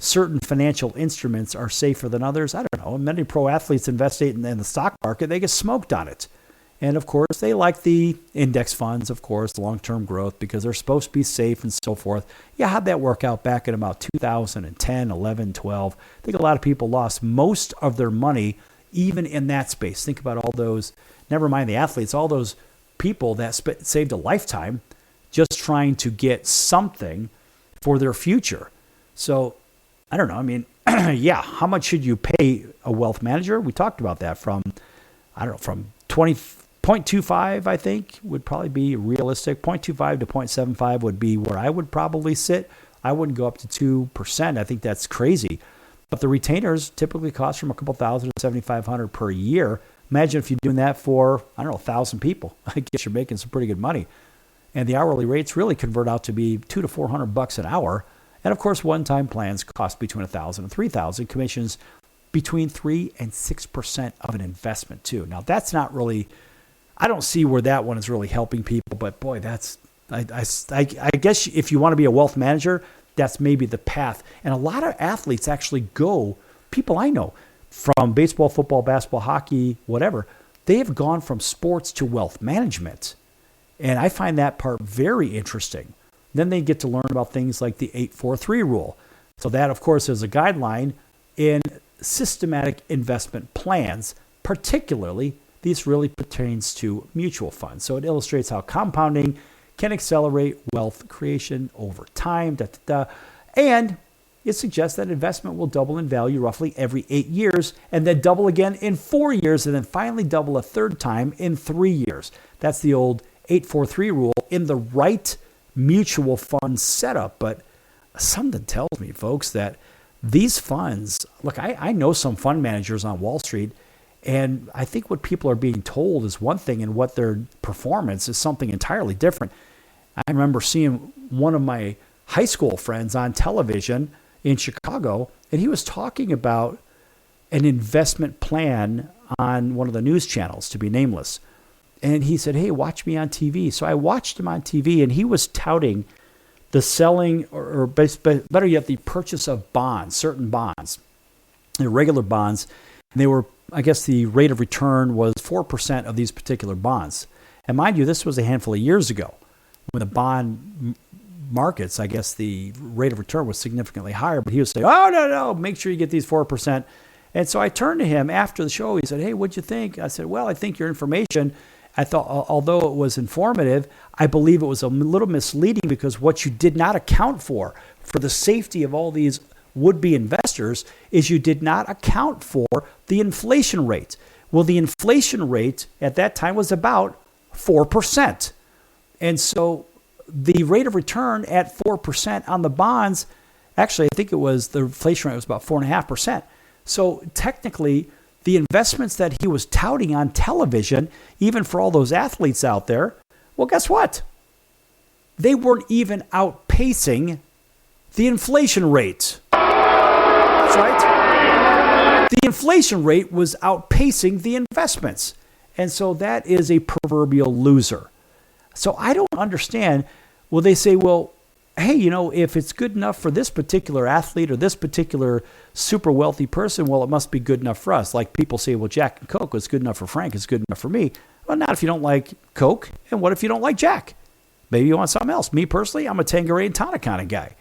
certain financial instruments are safer than others, I don't know. Many pro athletes invest in the stock market, they get smoked on it. And of course, they like the index funds, of course, long-term growth, because they're supposed to be safe and so forth. Yeah, how'd that work out back in about 2010, 11, 12? I think a lot of people lost most of their money even in that space. Think about all those, never mind the athletes, all those people that saved a lifetime just trying to get something for their future. So, I don't know. I mean, yeah, how much should you pay a wealth manager? We talked about that from 0.25, I think, would probably be realistic. 0.25 to 0.75 would be where I would probably sit. I wouldn't go up to 2%. I think that's crazy. But the retainers typically cost from a couple thousand to $7,500 per year. Imagine if you're doing that for, 1,000 people. I guess you're making some pretty good money. And the hourly rates really convert out to be $200 to $400 an hour. And of course, one-time plans cost between $1,000 and $3,000. Commissions between 3 and 6% of an investment too. Now that's not really, I don't see where that one is really helping people. But boy, I guess if you want to be a wealth manager, that's maybe the path. And a lot of athletes actually go, people I know, from baseball, football, basketball, hockey, whatever, they have gone from sports to wealth management. And I find that part very interesting. Then they get to learn about things like the 843 rule. So that, of course, is a guideline in systematic investment plans. Particularly, this really pertains to mutual funds. So it illustrates how compounding can accelerate wealth creation over time. And it suggests that investment will double in value roughly every 8 years, and then double again in 4 years, and then finally double a third time in 3 years. That's the old 843 rule in the right mutual fund setup. But something tells me, folks, that these funds, look, I know some fund managers on Wall Street, and I think what people are being told is one thing and what their performance is something entirely different. I remember seeing one of my high school friends on television in Chicago, and he was talking about an investment plan on one of the news channels, to be nameless. And he said, hey, watch me on TV. So I watched him on TV, and he was touting the selling, or better yet, the purchase of bonds, certain bonds, regular bonds. And they were, I guess the rate of return was 4% of these particular bonds. And mind you, this was a handful of years ago when the bond markets, I guess the rate of return was significantly higher. But he was saying, oh, no, make sure you get these 4%. And so I turned to him after the show. He said, hey, what'd you think? I said, well, I think your information, I thought, although it was informative, I believe it was a little misleading, because what you did not account for the safety of all these would-be investors, is you did not account for the inflation rate. Well, the inflation rate at that time was about 4%. And so the rate of return at 4% on the bonds, actually, I think it was, the inflation rate was about 4.5%. So technically, the investments that he was touting on television, even for all those athletes out there, well, guess what? They weren't even outpacing the inflation rate. That's right. The inflation rate was outpacing the investments. And so that is a proverbial loser. So I don't understand. Well, they say, well, hey, if it's good enough for this particular athlete or this particular super wealthy person, well, it must be good enough for us. Like people say, well, Jack and Coke was good enough for Frank. It's good enough for me. Well, not if you don't like Coke. And what if you don't like Jack? Maybe you want something else. Me personally, I'm a Tanqueray and tonic kind of guy.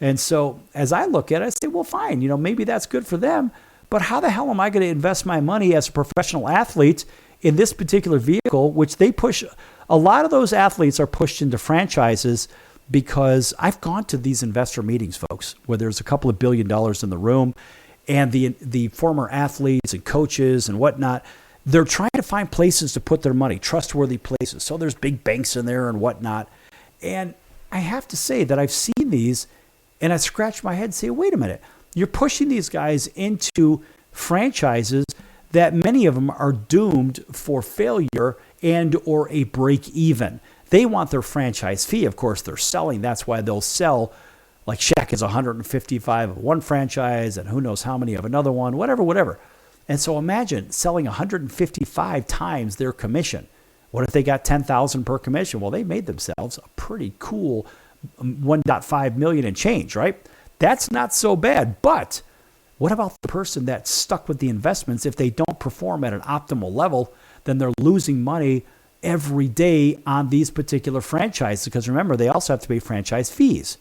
And so as I look at it, I say, well, fine, maybe that's good for them. But how the hell am I going to invest my money as a professional athlete in this particular vehicle, which they push? A lot of those athletes are pushed into franchises because I've gone to these investor meetings, folks, where there's a couple of $1 billion in the room, and the former athletes and coaches and whatnot, they're trying to find places to put their money, trustworthy places. So there's big banks in there and whatnot. And I have to say that I've seen these, and I scratch my head and say, wait a minute, you're pushing these guys into franchises that many of them are doomed for failure and or a break even. They want their franchise fee. Of course, they're selling. That's why they'll sell. Like Shaq is 155 of one franchise and who knows how many of another one, whatever. And so imagine selling 155 times their commission. What if they got $10,000 per commission? Well, they made themselves a pretty cool $1.5 million and change, right? That's not so bad. But what about the person that's stuck with the investments? If they don't perform at an optimal level, then they're losing money every day on these particular franchises, because remember, they also have to pay franchise fees.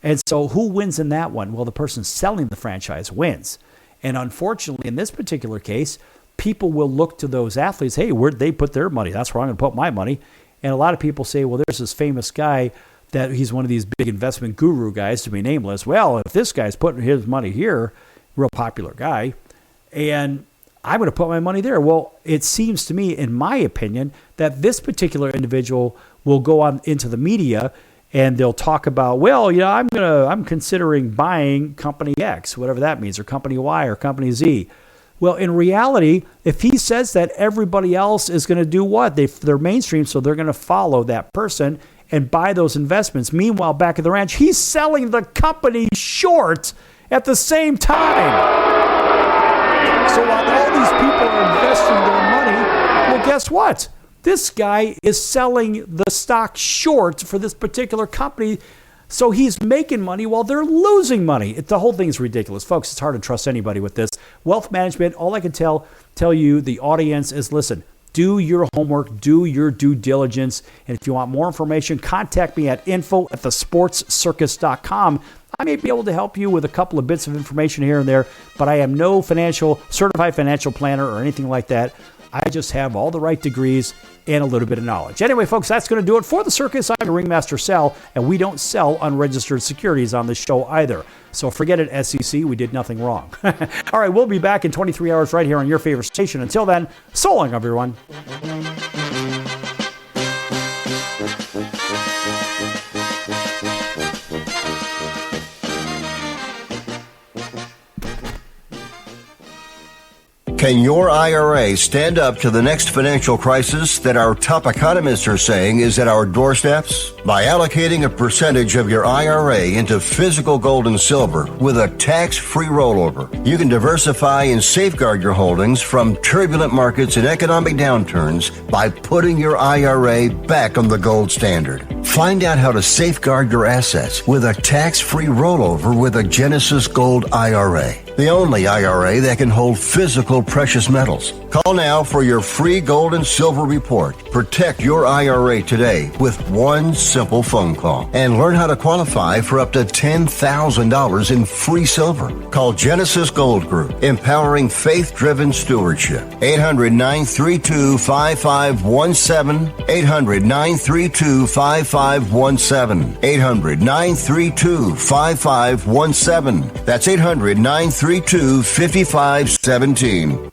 And so who wins in that one? Well, the person selling the franchise wins. And unfortunately, in this particular case, people will look to those athletes. Hey, where'd they put their money? That's where I'm going to put my money. And a lot of people say, well, there's this famous guy that he's one of these big investment guru guys, to be nameless. Well, if this guy's putting his money here, real popular guy, and I'm going to put my money there. Well, it seems to me, in my opinion, that this particular individual will go on into the media and they'll talk about, well, I'm considering buying company X, whatever that means, or company Y or company Z. Well, in reality, if he says that, everybody else is going to do what? They're mainstream, so they're going to follow that person and buy those investments. Meanwhile, back at the ranch, he's selling the company short at the same time. So while all these people are investing their money, well, guess what? This guy is selling the stock short for this particular company, so he's making money while they're losing money. The whole thing is ridiculous. Folks, it's hard to trust anybody with this. Wealth management, all I can tell you, the audience, is listen, do your homework, do your due diligence, and if you want more information, contact me at info@thesportscircus.com. I may be able to help you with a couple of bits of information here and there, but I am no certified financial planner or anything like that. I just have all the right degrees and a little bit of knowledge. Anyway, folks, that's going to do it for the circus. I'm Ringmaster Sal, and we don't sell unregistered securities on this show either. So forget it, SEC. We did nothing wrong. All right, we'll be back in 23 hours right here on your favorite station. Until then, so long, everyone. Can your IRA stand up to the next financial crisis that our top economists are saying is at our doorsteps? By allocating a percentage of your IRA into physical gold and silver with a tax-free rollover, you can diversify and safeguard your holdings from turbulent markets and economic downturns by putting your IRA back on the gold standard. Find out how to safeguard your assets with a tax-free rollover with a Genesis Gold IRA, the only IRA that can hold physical precious metals. Call now for your free gold and silver report. Protect your IRA today with one simple phone call and learn how to qualify for up to $10,000 in free silver. Call Genesis Gold Group, empowering faith-driven stewardship. 800-932-5517. 800-932-5517. 800-932-5517. That's 800-932-5517.